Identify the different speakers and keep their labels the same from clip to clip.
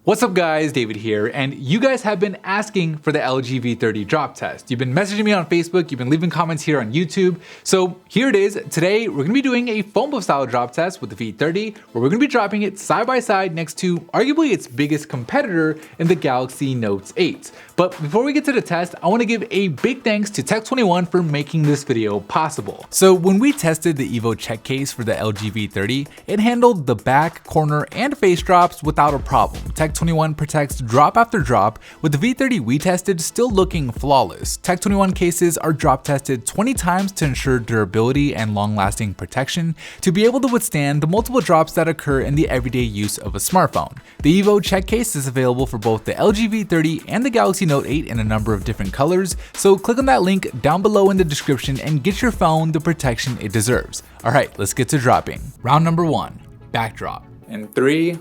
Speaker 1: What's up guys, David here, and you guys have been asking for the LG V30 drop test. You've been messaging me on Facebook, you've been leaving comments here on YouTube, so here it is. Today we're going to be doing a PhoneBuff style drop test with the V30, where we're going to be dropping it side by side next to arguably its biggest competitor in the Galaxy Note 8. But before we get to the test, I want to give a big thanks to Tech21 for making this video possible. So when we tested the Evo check case for the LG V30, it handled the back, corner, and face drops without a problem. Tech21 protects drop after drop, with the V30 we tested still looking flawless. Tech21 cases are drop tested 20 times to ensure durability and long-lasting protection to be able to withstand the multiple drops that occur in the everyday use of a smartphone. The Evo check case is available for both the LG V30 and the Galaxy Note 8 in a number of different colors, so click on that link down below in the description and get your phone the protection it deserves. Alright, let's get to dropping. Round number 1, backdrop. In 3,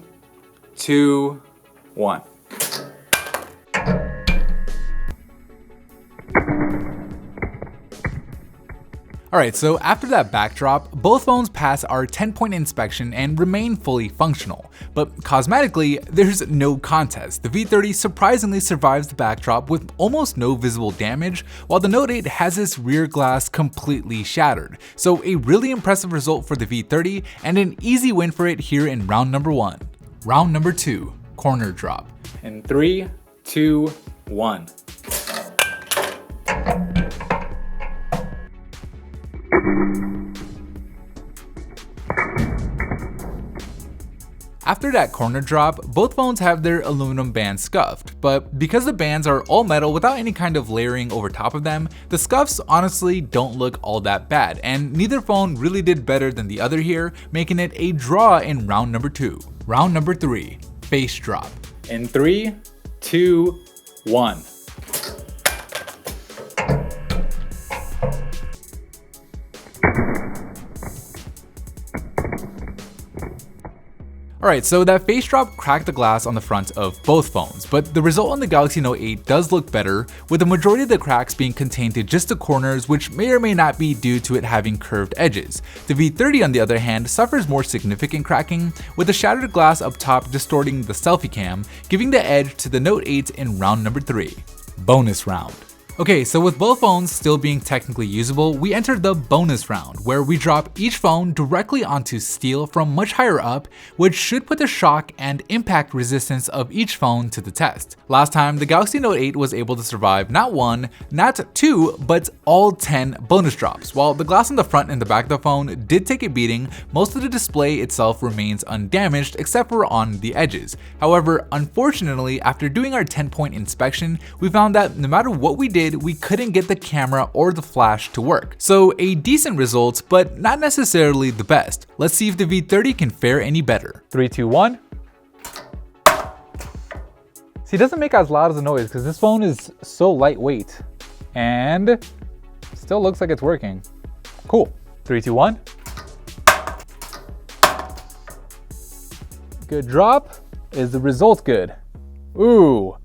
Speaker 1: 2, 1. Alright, so after that backdrop, both phones pass our 10-point inspection and remain fully functional. But cosmetically, there's no contest. The V30 surprisingly survives the backdrop with almost no visible damage, while the Note 8 has its rear glass completely shattered. So a really impressive result for the V30 and an easy win for it here in round number 1. Round number 2, corner drop. In 3, 2, 1. After that corner drop, both phones have their aluminum bands scuffed, but because the bands are all metal without any kind of layering over top of them, the scuffs honestly don't look all that bad, and neither phone really did better than the other here, making it a draw in round number 2. Round number 3, face drop. In 3, 2, 1. Alright, so that face drop cracked the glass on the front of both phones, but the result on the Galaxy Note 8 does look better, with the majority of the cracks being contained to just the corners, which may or may not be due to it having curved edges. The V30 on the other hand suffers more significant cracking, with the shattered glass up top distorting the selfie cam, giving the edge to the Note 8 in round number 3. Bonus round. Okay, so with both phones still being technically usable, we entered the bonus round, where we drop each phone directly onto steel from much higher up, which should put the shock and impact resistance of each phone to the test. Last time, the Galaxy Note 8 was able to survive not 1, not 2, but all 10 bonus drops. While the glass on the front and the back of the phone did take a beating, most of the display itself remains undamaged except for on the edges. However, unfortunately, after doing our 10-point inspection, we found that no matter what we did, we couldn't get the camera or the flash to work. So a decent result, but not necessarily the best. Let's see if the V30 can fare any better. 3, 2, 1. See, it doesn't make as loud as the noise because this phone is so lightweight and still looks like it's working. Cool. 3, 2, 1. Good drop. Is the result good? Ooh. All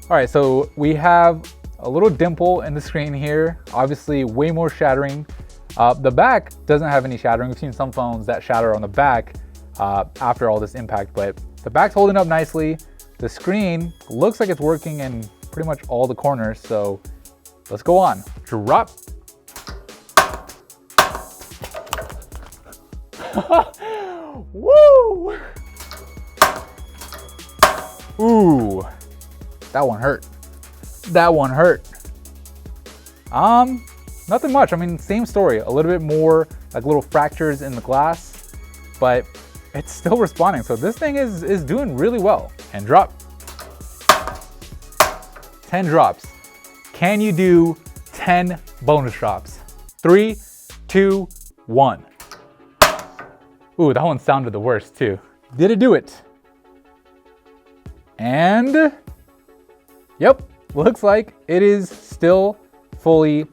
Speaker 1: right, so we have a little dimple in the screen here, obviously way more shattering. The back doesn't have any shattering. We've seen some phones that shatter on the back after all this impact, but the back's holding up nicely. The screen looks like it's working in pretty much all the corners, so let's go on. Drop. Woo! Ooh, that one hurt. That one hurt. Nothing much. I mean, same story. A little bit more like little fractures in the glass, but it's still responding. So this thing is doing really well. And drop. 10 drops. Can you do 10 bonus drops? 3, 2, 1. Ooh, that one sounded the worst too. Did it do it? And yep. Looks like it is still fully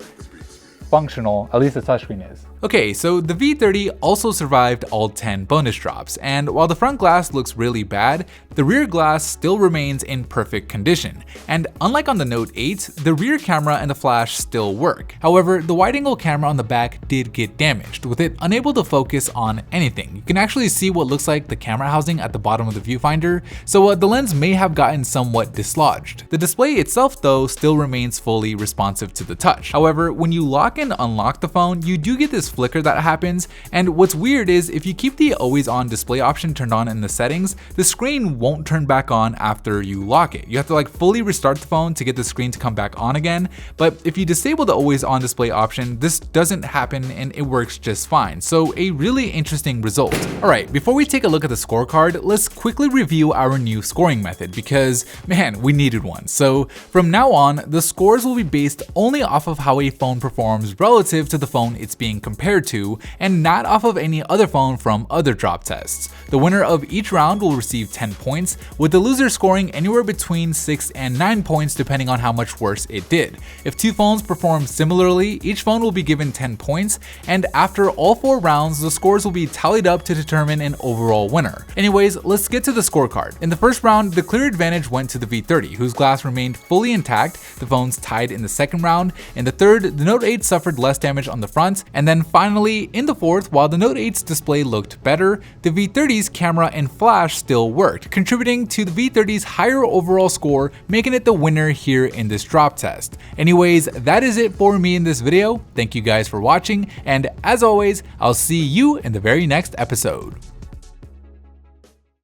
Speaker 2: functional, at least the touchscreen is.
Speaker 1: Okay, so the V30 also survived all 10 bonus drops, and while the front glass looks really bad, the rear glass still remains in perfect condition. And unlike on the Note 8, the rear camera and the flash still work. However, the wide-angle camera on the back did get damaged, with it unable to focus on anything. You can actually see what looks like the camera housing at the bottom of the viewfinder, so the lens may have gotten somewhat dislodged. The display itself, though, still remains fully responsive to the touch. However, when you lock and unlock the phone, you do get this flicker that happens, and what's weird is if you keep the always on display option turned on in the settings, the screen won't turn back on after you lock it. You have to fully restart the phone to get the screen to come back on again, but if you disable the always on display option, this doesn't happen and it works just fine. So a really interesting result. Alright, before we take a look at the scorecard, let's quickly review our new scoring method because, man, we needed one. So from now on, the scores will be based only off of how a phone performs relative to the phone it's being compared to, and not off of any other phone from other drop tests. The winner of each round will receive 10 points, with the loser scoring anywhere between 6 and 9 points depending on how much worse it did. If two phones perform similarly, each phone will be given 10 points, and after all 4 rounds, the scores will be tallied up to determine an overall winner. Anyways, let's get to the scorecard. In the first round, the clear advantage went to the V30, whose glass remained fully intact. The phones tied in the second round. In the third, the Note 8 suffered less damage on the front, and then finally, in the fourth, while the Note 8's display looked better, the V30's camera and flash still worked, contributing to the V30's higher overall score, making it the winner here in this drop test. Anyways, that is it for me in this video. Thank you guys for watching, and as always, I'll see you in the very next episode.